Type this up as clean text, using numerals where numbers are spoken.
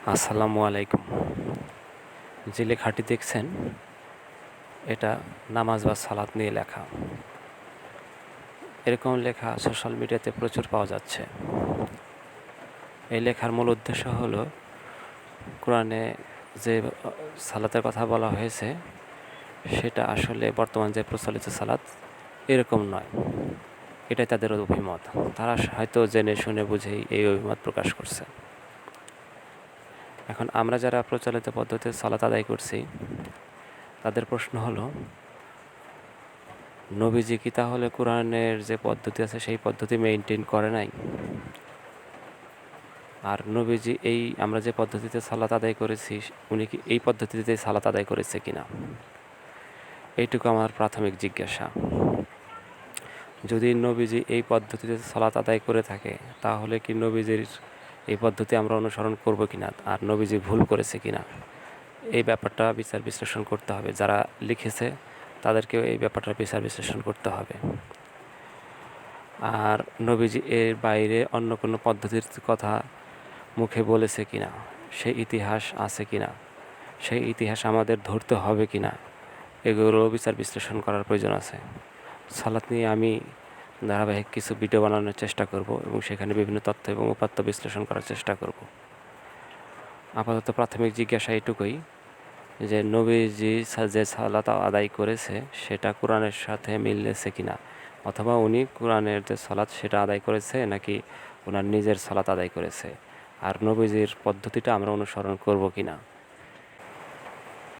আসসালামু আলাইকুম। যে লেখাটি দেখছেন এটা নামাজ বা সালাত নিয়ে লেখা। এরকম লেখা সোশ্যাল মিডিয়াতে প্রচুর পাওয়া যাচ্ছে। এই লেখার মূল উদ্দেশ্য হলো কোরআনে যে সালাতের কথা বলা হয়েছে সেটা আসলে বর্তমান যে প্রচলিত সালাত এরকম নয়। এটাই তাদের অভিমত। তারা হয়তো জেনে শুনে বুঝেই এই অভিমত প্রকাশ করছে। এখন আমরা যারা প্রচলিত পদ্ধতিতে সালাত আদায় করছি তাদের প্রশ্ন হলো, নবীজি কি তাহলে কোরআনের যে পদ্ধতি আছে সেই পদ্ধতি মেনটেন করে নাই? আর নবীজি আমরা যে পদ্ধতিতে সালাত আদায় করেছি উনি কি এই পদ্ধতিতে সালাত আদায় করেছে কিনা, এইটুকু আমার প্রাথমিক জিজ্ঞাসা। যদি নবীজি এই পদ্ধতিতে সালাত আদায় করে থাকে তাহলে কি নবীজির এই পদ্ধতি আমরা অনুসরণ করব কিনা, আর নবীজি ভুল করেছে কিনা, এই ব্যাপারটা বিচার বিশ্লেষণ করতে হবে। যারা লিখেছে তাদেরকেও এই ব্যাপারটা বিচার বিশ্লেষণ করতে হবে। আর নবীজি এর বাইরে অন্য কোনো পদ্ধতির কথা মুখে বলেছে কিনা, সেই ইতিহাস আছে কিনা, সেই ইতিহাস আমাদের ধরতে হবে কিনা, এগুলো বিচার বিশ্লেষণ করার প্রয়োজন আছে। সালাত নিয়ে আমি ধারাবাহিক কিছু ভিডিও বানানোর চেষ্টা করব এবং সেখানে বিভিন্ন তথ্য এবং উপাত্ত বিশ্লেষণ করার চেষ্টা করব। আপাতত প্রাথমিক জিজ্ঞাসা এটুকুই যে নবীজি যে সালাত আদায় করেছে সেটা কোরআনের সাথে মিলেছে কিনা, অথবা উনি কোরআনের যে সালাত সেটা আদায় করেছে নাকি ওনার নিজের সালাত আদায় করেছে, আর নবীজির পদ্ধতিটা আমরা অনুসরণ করব কিনা।